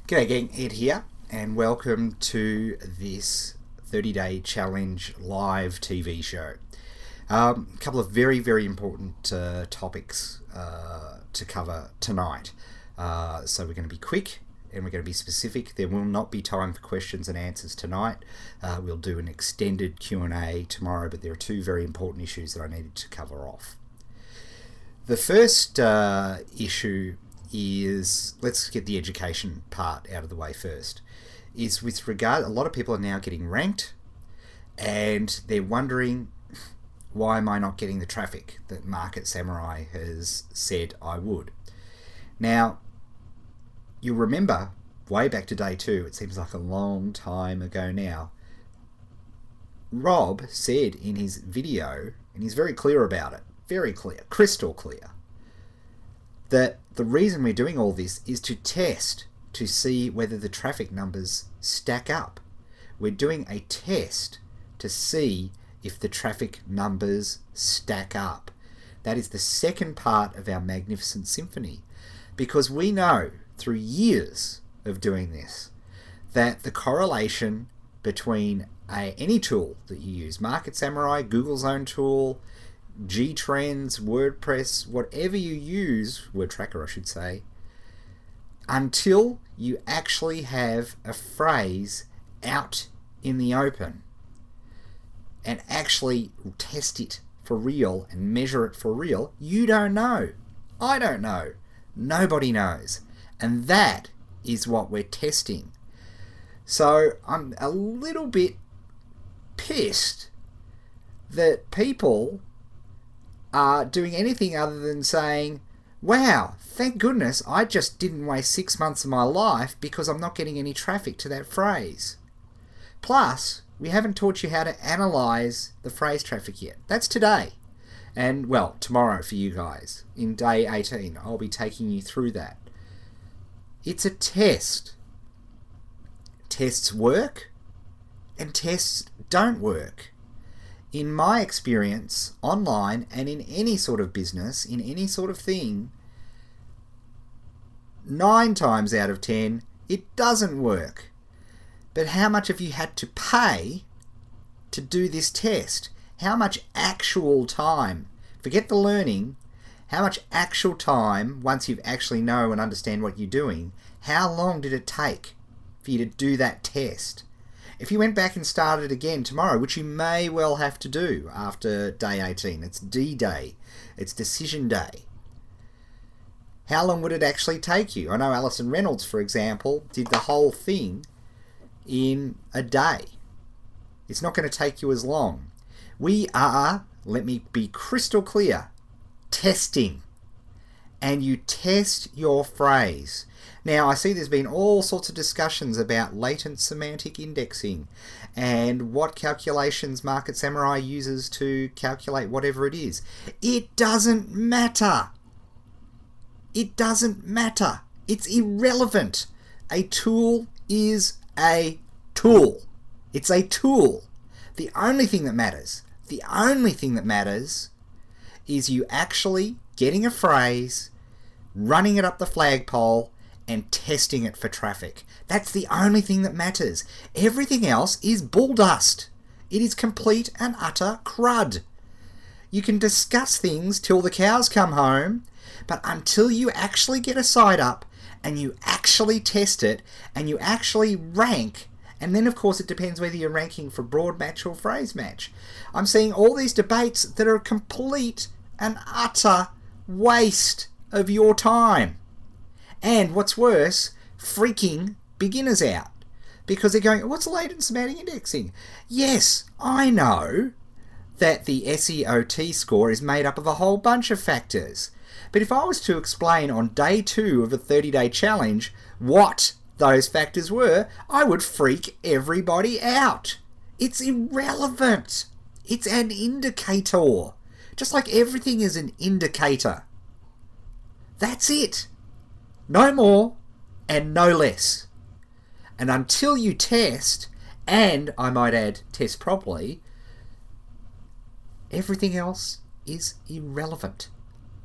G'day gang, Ed here, and welcome to this 30-day challenge live TV show. A couple of very important topics to cover tonight. So we're going to be quick and we're going to be specific. There will not be time for questions and answers tonight. We'll do an extended Q&A tomorrow, but there are two very important issues that I needed to cover off. The first issue is, let's get the education part out of the way first, is with regard, a lot of people are now getting ranked and they're wondering, why am I not getting the traffic that Market Samurai has said I would? Now, you'll remember way back to day 2, it seems like a long time ago now, Rob said in his video, and he's very clear about it, very clear, crystal clear, that the reason we're doing all this is to test to see whether the traffic numbers stack up. We're doing a test to see if the traffic numbers stack up. That is the second part of our magnificent symphony, because we know through years of doing this that the correlation between any tool that you use, Market Samurai, Google's own tool, G-Trends, WordPress, whatever you use, Word Tracker I should say, until you actually have a phrase out in the open and actually test it for real and measure it for real, you don't know. I don't know. Nobody knows. And that is what we're testing. So I'm a little bit pissed that people are doing anything other than saying, wow, thank goodness I just didn't waste 6 months of my life because I'm not getting any traffic to that phrase. Plus, we haven't taught you how to analyze the phrase traffic yet. That's today. And, well, tomorrow for you guys. In day 18, I'll be taking you through that. It's a test. Tests work and tests don't work. In my experience, online and in any sort of business, in any sort of thing, 9 times out of 10, it doesn't work. But how much have you had to pay to do this test? How much actual time, forget the learning, how much actual time, once you actually know and understand what you're doing, how long did it take for you to do that test? If you went back and started again tomorrow, which you may well have to do after day 18, it's D-Day, it's decision day, how long would it actually take you? I know Alison Reynolds, for example, did the whole thing in a day. It's not going to take you as long. We are, let me be crystal clear, testing. And you test your phrase. Now, I see there's been all sorts of discussions about latent semantic indexing and what calculations Market Samurai uses to calculate whatever it is. It doesn't matter. It doesn't matter. It's irrelevant. A tool is a tool. It's a tool. The only thing that matters, is you actually getting a phrase, running it up the flagpole, and testing it for traffic. That's the only thing that matters. Everything else is bull dust. It is complete and utter crud. You can discuss things till the cows come home, but until you actually get a site up and you actually test it and you actually rank, and then of course it depends whether you're ranking for broad match or phrase match. I'm seeing all these debates that are a complete and utter waste of your time. And what's worse, freaking beginners out. Because they're going, what's latent semantic indexing? Yes, I know that the SEOT score is made up of a whole bunch of factors. But if I was to explain on day 2 of a 30-day challenge what those factors were, I would freak everybody out. It's irrelevant. It's an indicator. Just like everything is an indicator. That's it. No more and no less. And until you test, and I might add, test properly, everything else is irrelevant.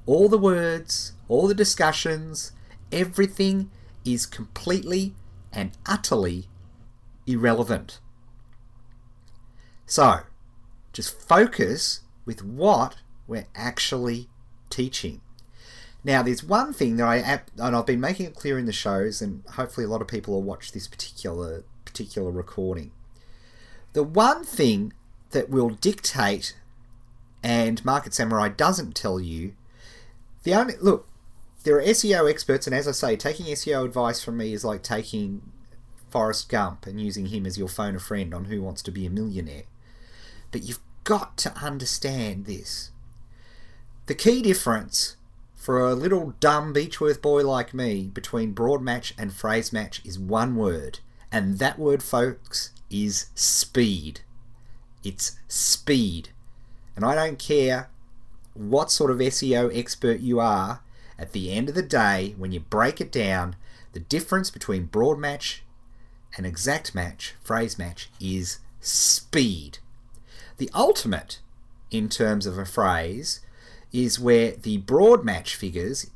All the words, all the discussions, everything is completely and utterly irrelevant. So, just focus with what we're actually teaching. Now, there's one thing that I've been making it clear in the shows, and hopefully a lot of people will watch this particular recording. The one thing that will dictate, and Market Samurai doesn't tell you, there are SEO experts, and as I say, taking SEO advice from me is like taking Forrest Gump and using him as your phone a friend on Who Wants to Be a Millionaire. But you've got to understand this. The key difference for a little dumb Beechworth boy like me between broad match and phrase match is one word, and that word, folks, is speed. It's speed. And I don't care what sort of SEO expert you are, at the end of the day, when you break it down, the difference between broad match and exact match, phrase match, is speed. The ultimate, in terms of a phrase, is where the broad match figures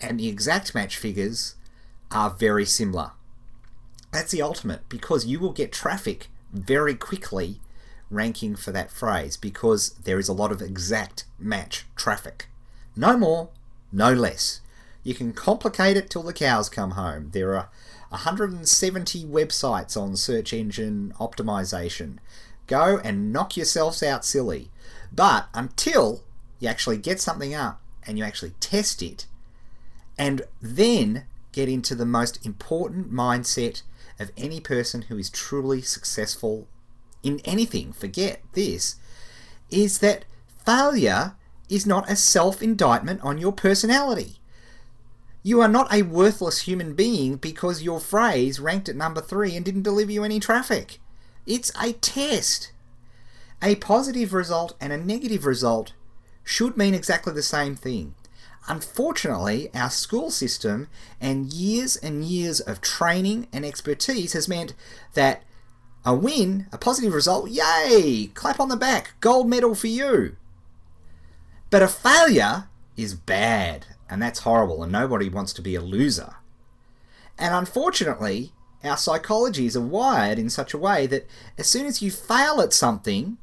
and the exact match figures are very similar. That's the ultimate, because you will get traffic very quickly ranking for that phrase, because there is a lot of exact match traffic. No more, no less. You can complicate it till the cows come home. There are 170 websites on search engine optimization. Go and knock yourselves out silly. But until you actually get something up and you actually test it, and then get into the most important mindset of any person who is truly successful in anything, forget this, is that failure is not a self-indictment on your personality. You are not a worthless human being because your phrase ranked at number 3 and didn't deliver you any traffic. It's a test. A positive result and a negative result should mean exactly the same thing. Unfortunately, our school system and years of training and expertise has meant that a win, a positive result, yay, clap on the back, gold medal for you. But a failure is bad, and that's horrible, and nobody wants to be a loser. And unfortunately, our psychologies are wired in such a way that as soon as you fail at something,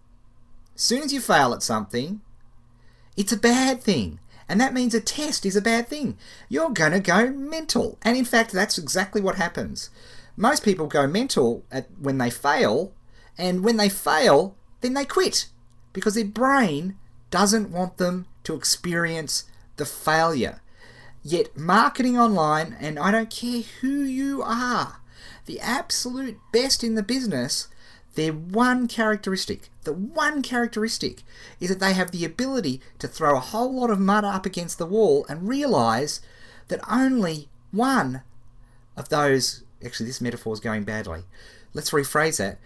it's a bad thing. And that means a test is a bad thing. You're going to go mental. And in fact, that's exactly what happens. Most people go mental when they fail, and when they fail, then they quit, because their brain doesn't want them to experience the failure. Yet marketing online, and I don't care who you are, the absolute best in the business, their one characteristic, the one characteristic, is that they have the ability to throw a whole lot of mud up against the wall and realize that only one of those, actually this metaphor is going badly, let's rephrase that,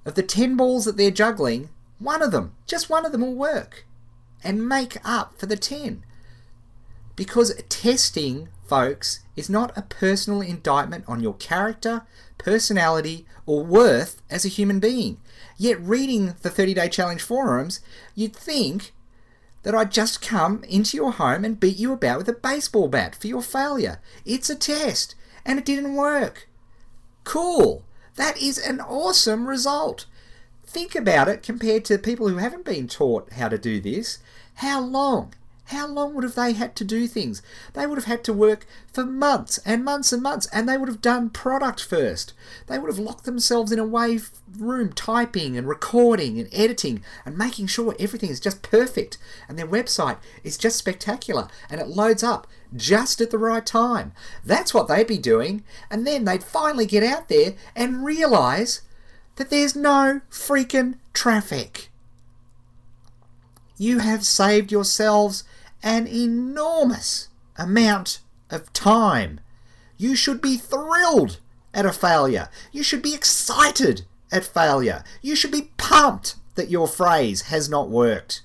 of the 10 balls that they're juggling, one of them, just one of them will work and make up for the 10. Because testing, folks, is not a personal indictment on your character, personality, or worth as a human being. Yet reading the 30-Day Challenge forums, you'd think that I'd just come into your home and beat you about with a baseball bat for your failure. It's a test, and it didn't work. Cool. That is an awesome result. Think about it compared to people who haven't been taught how to do this. How long? How long would have they had to do things? They would have had to work for months and months and months, and they would have done product first. They would have locked themselves in a wave room typing and recording and editing and making sure everything is just perfect and their website is just spectacular and it loads up just at the right time. That's what they'd be doing, and then they'd finally get out there and realize that there's no freaking traffic. You have saved yourselves an enormous amount of time. You should be thrilled at a failure. You should be excited at failure. You should be pumped that your phrase has not worked,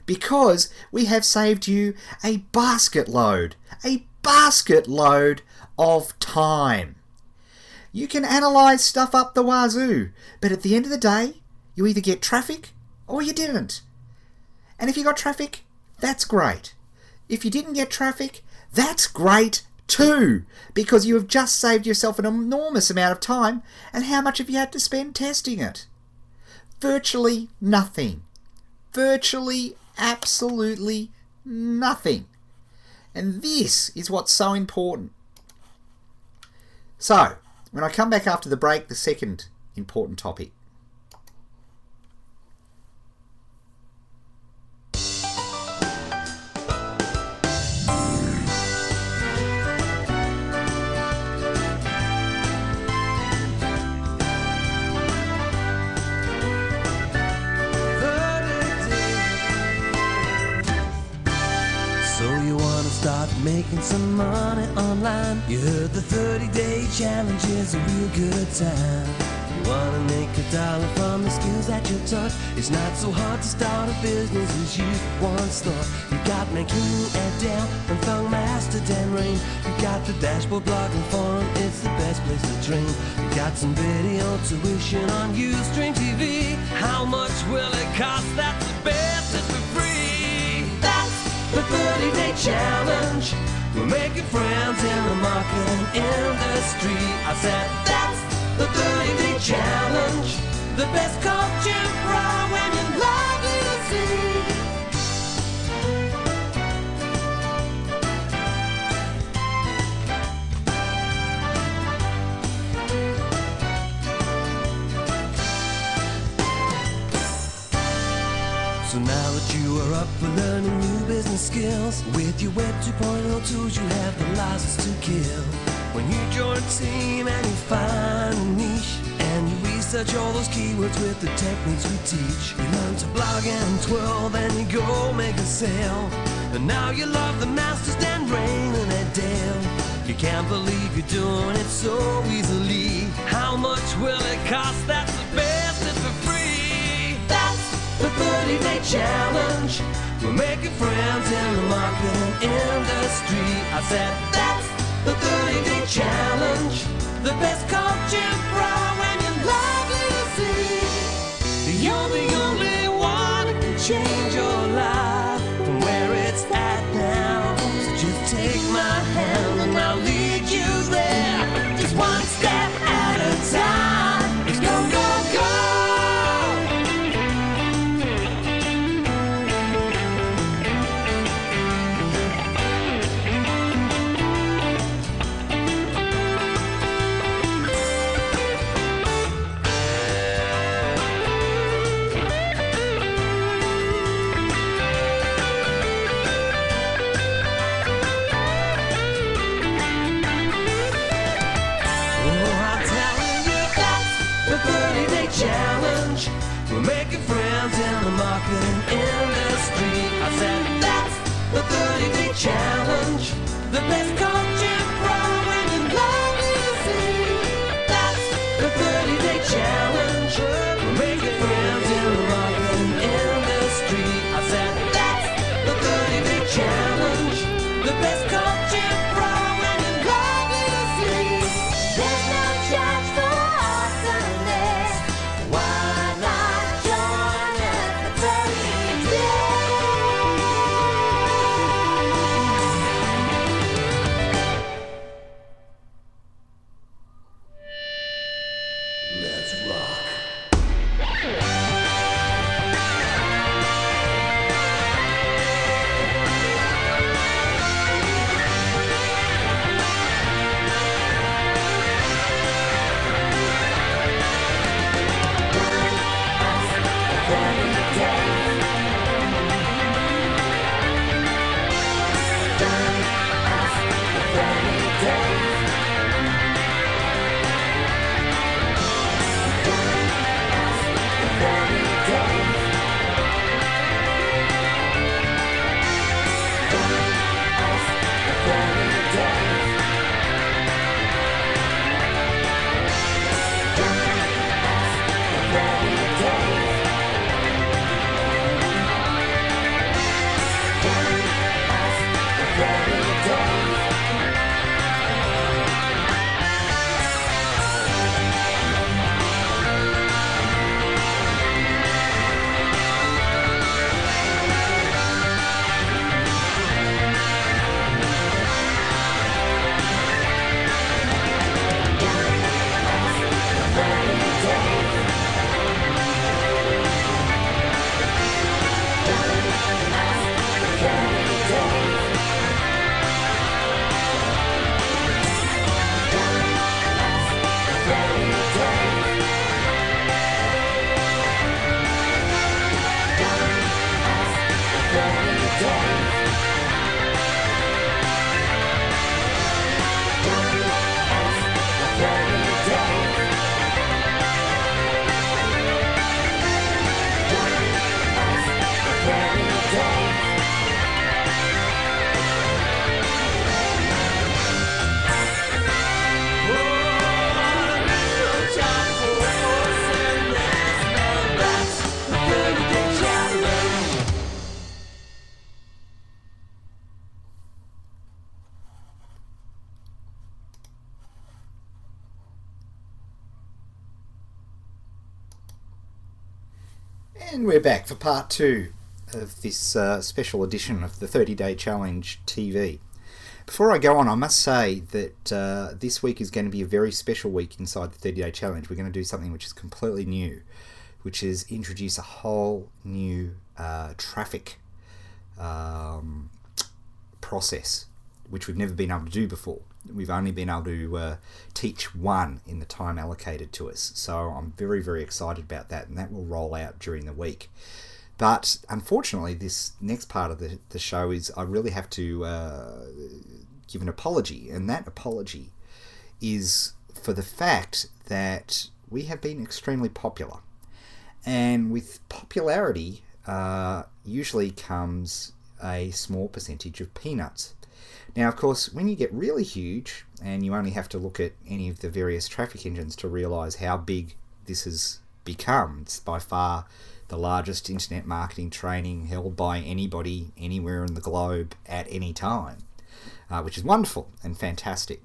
because we have saved you a basket load of time. You can analyze stuff up the wazoo, but at the end of the day, you either get traffic or you didn't. And if you got traffic, that's great. If you didn't get traffic, that's great 2, because you have just saved yourself an enormous amount of time, and how much have you had to spend testing it? Virtually nothing. Virtually, absolutely nothing. And this is what's so important. So, when I come back after the break, the second important topic. Start making some money online. You heard the 30-day challenge is a real good time. You wanna make $1 from the skills that you taught. It's not so hard to start a business as you once thought. You got Mankini and Dell and Thong Master Dan Rain. You got the Dashboard blogging forum, it's the best place to train. You got some video tuition on Ustream TV. How much will it cost? That's the best, it's for free. That's the 30-day challenge. We're making friends in the marketing industry. I said that's the 30-day challenge. The best coaching program in live see. So now that you are up for learning new business skills, with your Web 2.0 tools you have the license to kill. When you join a team and you find a niche, and you research all those keywords with the techniques we teach, you learn to blog and twirl, then you go make a sale. And now you love the masters Dan Rain and Ed Dale. You can't believe you're doing it so easily. How much will it cost? That's the best, it's for free. That's the 30-day challenge. We're making friends in the marketing industry. I said that's the 30-day challenge. The best coaching program you're likely to see. You're the only one who can change your life from where it's at now. So just take my hand and I'll lead you there. Just one step at a time. Let's go, go, go. And we're back for part 2 of this special edition of the 30-Day Challenge TV. Before I go on, I must say that this week is going to be a very special week inside the 30-Day Challenge. We're going to do something which is completely new, which is introduce a whole new traffic process, which we've never been able to do before. We've only been able to teach one in the time allocated to us. So I'm very, very excited about that, and that will roll out during the week. But unfortunately, this next part of the show is I really have to give an apology, and that apology is for the fact that we have been extremely popular. And with popularity usually comes a small percentage of peanuts. Now, of course, when you get really huge, and you only have to look at any of the various traffic engines to realise how big this has become. It's by far the largest internet marketing training held by anybody anywhere in the globe at any time, which is wonderful and fantastic.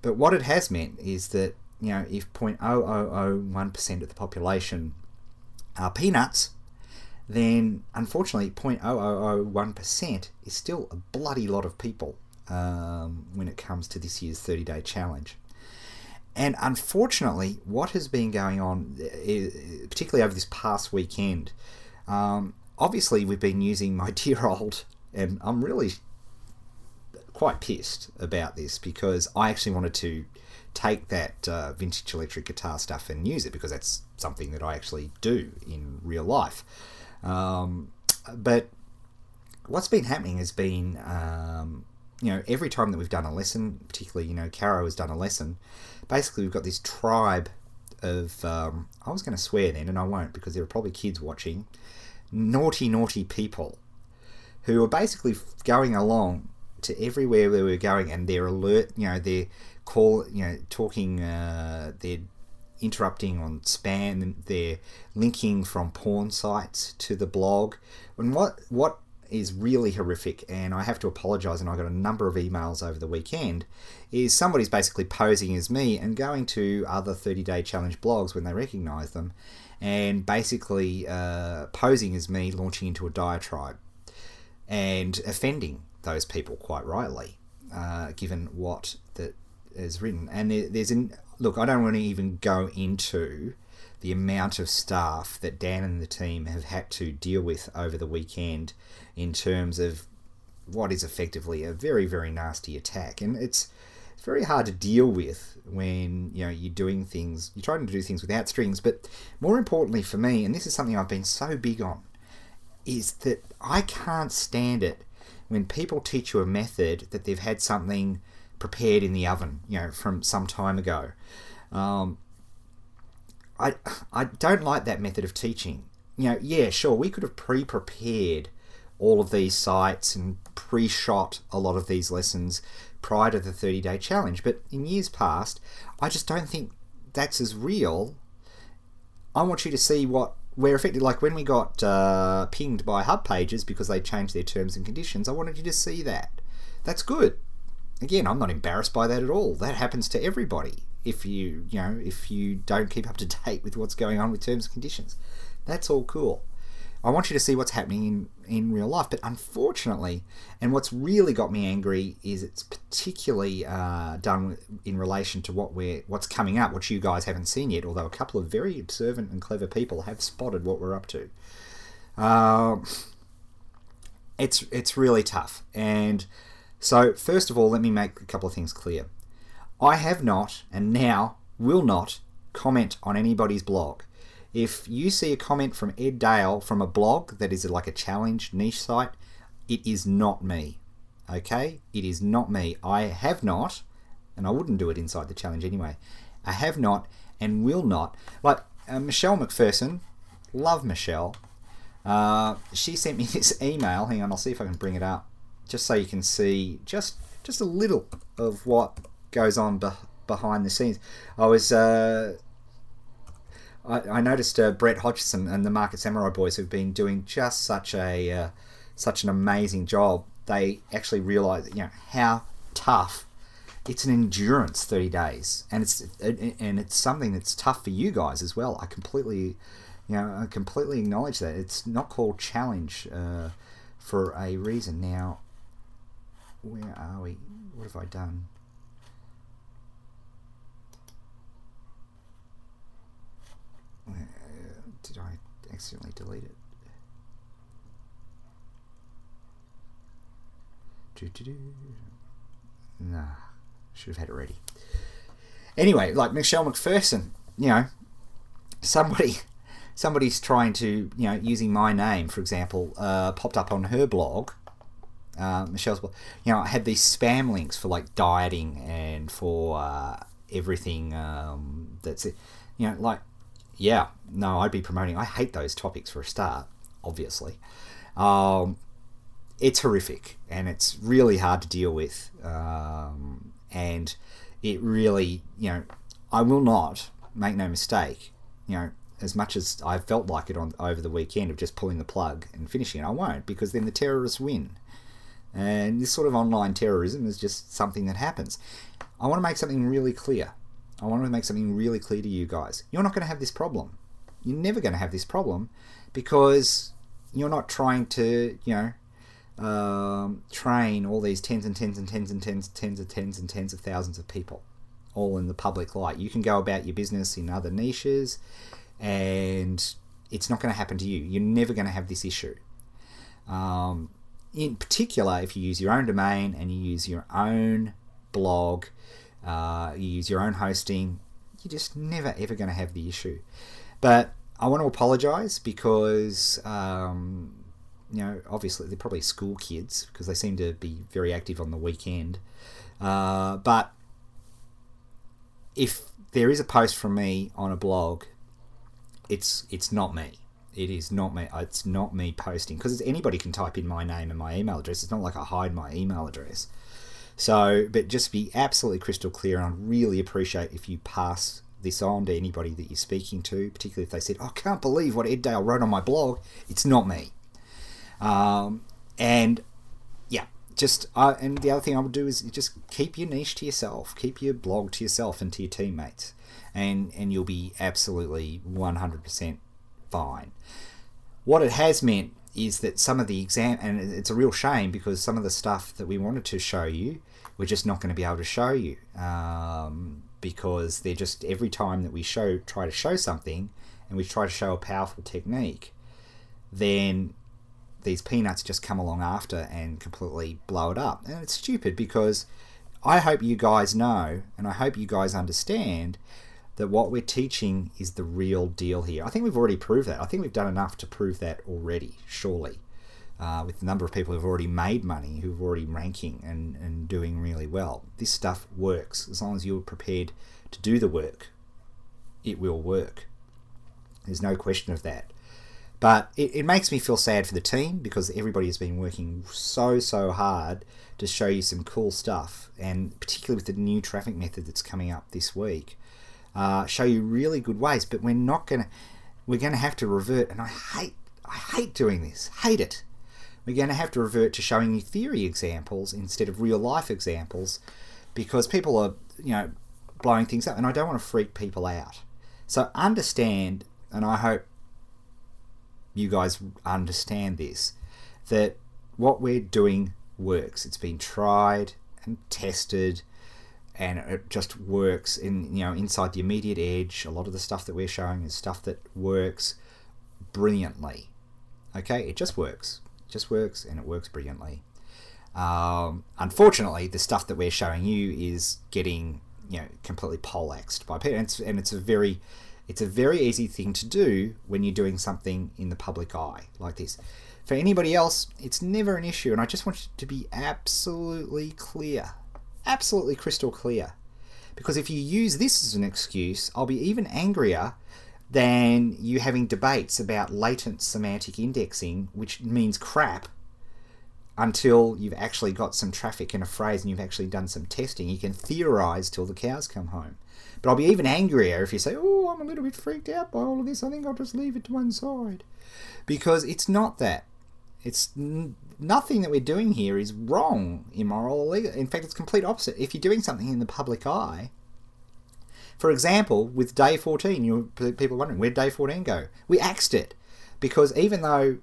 But what it has meant is that, you know, if 0.0001% of the population are peanuts, then unfortunately 0.0001% is still a bloody lot of people when it comes to this year's 30-Day Challenge. And unfortunately, what has been going on, particularly over this past weekend, obviously we've been using my dear old, and I'm really quite pissed about this, because I actually wanted to take that vintage electric guitar stuff and use it, because that's something that I actually do in real life. But what's been happening has been, you know, every time that we've done a lesson, particularly, you know, Caro has done a lesson, basically we've got this tribe of, I was going to swear then, and I won't, because there are probably kids watching, naughty people who are basically going along to everywhere where we're going, and they're alert, you know, they're talking, they're interrupting on spam, they're linking from porn sites to the blog. And what is really horrific, and I have to apologise, and I got a number of emails over the weekend, is somebody's basically posing as me and going to other 30-Day Challenge blogs when they recognise them, and basically posing as me, launching into a diatribe and offending those people quite rightly, given what that is written. And look, I don't want to even go into the amount of staff that Dan and the team have had to deal with over the weekend in terms of what is effectively a very, very nasty attack. And it's very hard to deal with when, you know, you're trying to do things without strings. But more importantly for me, and this is something I've been so big on, is that I can't stand it when people teach you a method that they've had something prepared in the oven, you know, from some time ago. I don't like that method of teaching. You know, yeah, sure, we could have pre-prepared all of these sites and pre-shot a lot of these lessons prior to the 30-Day Challenge, but in years past, I just don't think that's as real. I want you to see where effectively, like when we got pinged by Hub Pages because they changed their terms and conditions, I wanted you to see that. That's good. Again, I'm not embarrassed by that at all. That happens to everybody if you don't keep up to date with what's going on with terms and conditions. That's all cool. I want you to see what's happening in real life. But unfortunately, and what's really got me angry is it's particularly done in relation to what's coming up, which you guys haven't seen yet, although a couple of very observant and clever people have spotted what we're up to. It's really tough. And so, first of all, let me make a couple of things clear. I have not, and now will not, comment on anybody's blog. If you see a comment from Ed Dale from a blog that is like a challenge niche site, it is not me. Okay? It is not me. I have not, and I wouldn't do it inside the challenge anyway. I have not and will not. Like Michelle McPherson, love Michelle. She sent me this email. Hang on, I'll see if I can bring it up, just so you can see just a little of what goes on behind the scenes. I noticed Brett Hodgson and the Market Samurai Boys have been doing just such an amazing job. They actually realise, you know, how tough it's an endurance 30 days, and it's something that's tough for you guys as well. I completely acknowledge that. It's not called challenge for a reason. Now, where are we? What have I done? Did I accidentally delete it? Nah, should have had it ready. Anyway, like Michelle McPherson, somebody's trying to, using my name, for example, popped up on her blog, Michelle's blog. I had these spam links for like dieting and for everything that's it. I'd be promoting. I hate those topics for a start, obviously. It's horrific and it's really hard to deal with. And it really, I will not, make no mistake, as much as I felt like it over the weekend of just pulling the plug and finishing it, I won't, because then the terrorists win. And this sort of online terrorism is just something that happens. I want to make something really clear. I want to make something really clear to you guys. You're not going to have this problem. You're never going to have this problem because you're not trying to, train all these tens and tens and tens and tens and tens of thousands of people all in the public light. You can go about your business in other niches and it's not going to happen to you. You're never going to have this issue. In particular, if you use your own domain and you use your own blog, you use your own hosting, you're just never ever going to have the issue. But I want to apologize because obviously they're probably school kids because they seem to be very active on the weekend. But if there is a post from me on a blog, it's not me. It is not me. It's not me posting because anybody can type in my name and my email address. It's not like I hide my email address. So, but just be absolutely crystal clear, and I'd really appreciate if you pass this on to anybody that you're speaking to, particularly if they said, I can't believe what Ed Dale wrote on my blog. It's not me. And the other thing I would do is just keep your niche to yourself, keep your blog to yourself and to your teammates, and you'll be absolutely 100% fine. What it has meant is that some of the and it's a real shame because some of the stuff that we wanted to show you, we're just not going to be able to show you because they're just, every time that we try to show something and we try to show a powerful technique, then these peanuts just come along after and completely blow it up. And it's stupid because I hope you guys know and I hope you guys understand that what we're teaching is the real deal here. I think we've already proved that. I think we've done enough to prove that already, surely, with the number of people who've already made money, who've already ranking and doing really well. This stuff works. As long as you're prepared to do the work, it will work. There's no question of that. But it makes me feel sad for the team because everybody has been working so hard to show you some cool stuff, and particularly with the new traffic method that's coming up this week, show you really good ways. But we're going to have to revert, and I hate doing this. Hate it. We're going to have to revert to showing you theory examples instead of real life examples because people are, blowing things up, and I don't want to freak people out. So understand, and I hope you guys understand this, that what we're doing works. It's been tried and tested, and it just works inside the immediate edge. A lot of the stuff that we're showing is stuff that works brilliantly. Okay, it just works. It just works, and it works brilliantly. Unfortunately, the stuff that we're showing you is getting completely poleaxed by people, and it's a very easy thing to do when you're doing something in the public eye like this. For anybody else, it's never an issue, and I just want you to be absolutely clear, absolutely crystal clear. Because if you use this as an excuse, I'll be even angrier than you having debates about latent semantic indexing, which means crap, until you've actually got some traffic in a phrase and you've actually done some testing. You can theorize till the cows come home. But I'll be even angrier if you say, oh, I'm a little bit freaked out by all of this. I think I'll just leave it to one side. Because it's not that. Nothing that we're doing here is wrong, immoral, or illegal. In fact, it's complete opposite. If you're doing something in the public eye, for example, with day 14, people are wondering, where'd day 14 go? We axed it, because even though,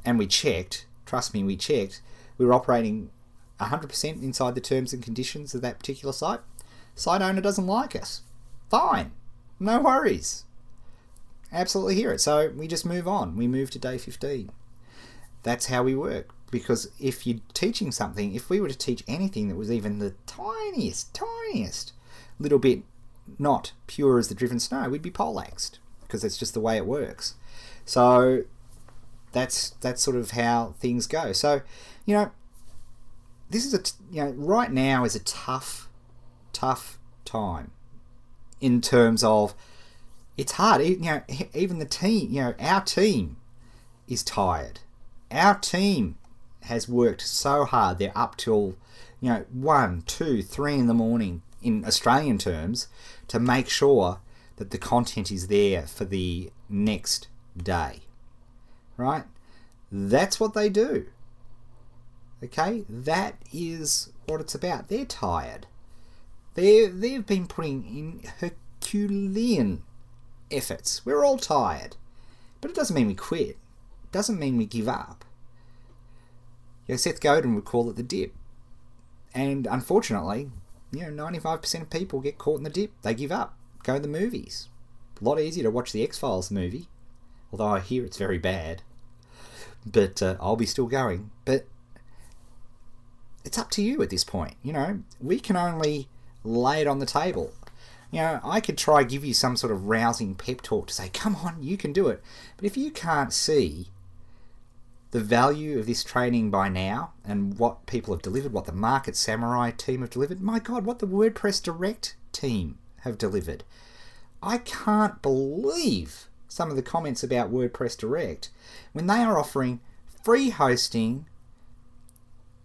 and we checked, trust me, we checked, we were operating 100% inside the terms and conditions of that particular site. Site owner doesn't like us. Fine. No worries. Absolutely hear it. So we just move on. We move to day 15. That's how we work. Because if you're teaching something, if we were to teach anything that was even the tiniest little bit not pure as the driven snow, we'd be poleaxed, because that's just the way it works. So that's sort of how things go. So, this is right now is a tough time in terms of it's hard. Even the team, our team is tired. Our team has worked so hard. They're up till 1, 2, 3 in the morning in Australian terms to make sure that the content is there for the next day. Right? That's what they do. Okay? That is what it's about. They're tired. They've been putting in Herculean efforts. We're all tired. But it doesn't mean we quit. It doesn't mean we give up. Seth Godin would call it the dip. And unfortunately, 95% of people get caught in the dip. They give up. Go to the movies. A lot easier to watch the X-Files movie. Although I hear it's very bad. But I'll be still going. But it's up to you at this point. We can only lay it on the table. I could try give you some sort of rousing pep talk to say, come on, you can do it. But if you can't see the value of this training by now and what people have delivered, what the Market Samurai team have delivered, my God, what the WordPress Direct team have delivered. I can't believe some of the comments about WordPress Direct when they are offering free hosting,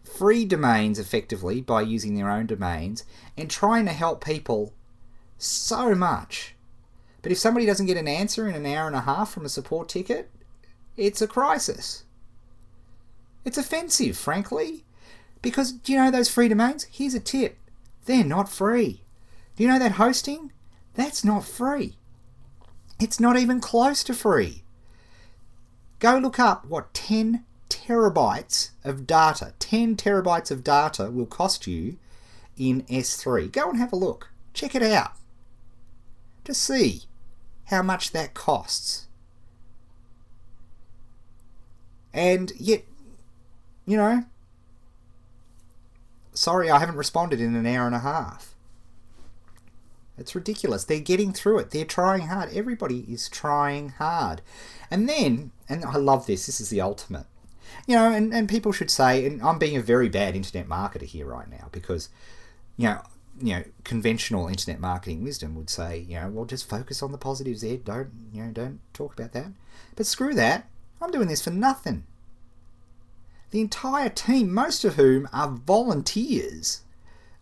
free domains effectively by using their own domains, and trying to help people so much. But if somebody doesn't get an answer in an hour and a half from a support ticket, it's a crisis. It's offensive, frankly. Because, do you know those free domains? Here's a tip. They're not free. Do you know that hosting? That's not free. It's not even close to free. Go look up what 10 terabytes of data. 10 terabytes of data will cost you in S3. Go and have a look. Check it out. To see how much that costs. And yet, sorry, I haven't responded in an hour and a half. It's ridiculous. They're getting through it. They're trying hard. Everybody is trying hard. And then, and I love this, this is the ultimate. And people should say, and I'm being a very bad internet marketer here right now, because, conventional internet marketing wisdom would say, well, just focus on the positives there. Don't talk about that. But screw that. I'm doing this for nothing. The entire team, most of whom are volunteers,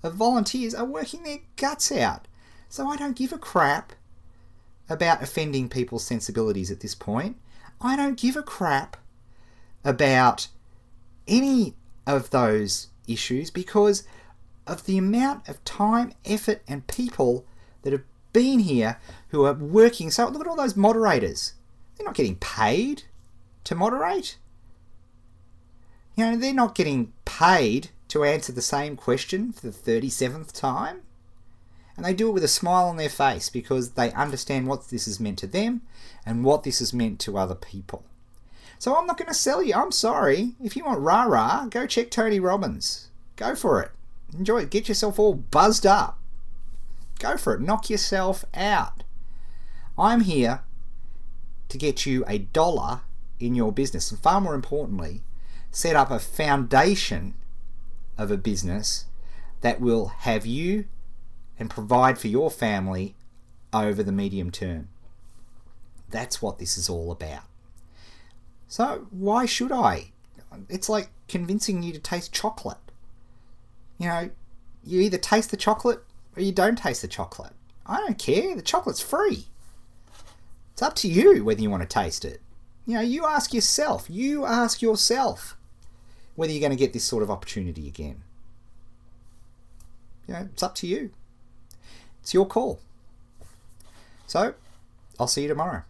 are working their guts out. So I don't give a crap about offending people's sensibilities at this point. I don't give a crap about any of those issues because of the amount of time, effort, and people that have been here who are working. So look at all those moderators. They're not getting paid to moderate. They're not getting paid to answer the same question for the 37th time. And they do it with a smile on their face because they understand what this has meant to them and what this has meant to other people. So I'm not going to sell you. I'm sorry. If you want rah-rah, go check Tony Robbins. Go for it. Enjoy it. Get yourself all buzzed up. Go for it. Knock yourself out. I'm here to get you $1 in your business. And far more importantly, set up a foundation of a business that will have you and provide for your family over the medium term. That's what this is all about. So why should I? It's like convincing you to taste chocolate. You either taste the chocolate or you don't taste the chocolate. I don't care. The chocolate's free. It's up to you whether you want to taste it. you ask yourself. You ask yourself whether you're going to get this sort of opportunity again. It's up to you. It's your call. So, I'll see you tomorrow.